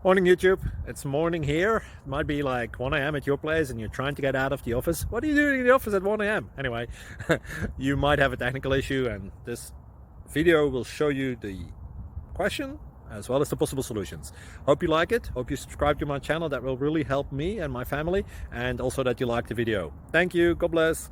Morning YouTube, it's morning here. It might be like 1 a.m. at your place and you're trying to get out of the office. What are you doing in the office at 1 a.m.? Anyway, you might have a technical issue and this video will show you the question as well as the possible solutions. Hope you like it. Hope you subscribe to my channel. That will really help me and my family, and also that you like the video. Thank you. God bless.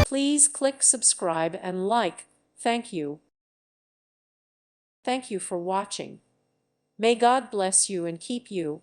Please click subscribe and like. Thank you. Thank you for watching. May God bless you and keep you.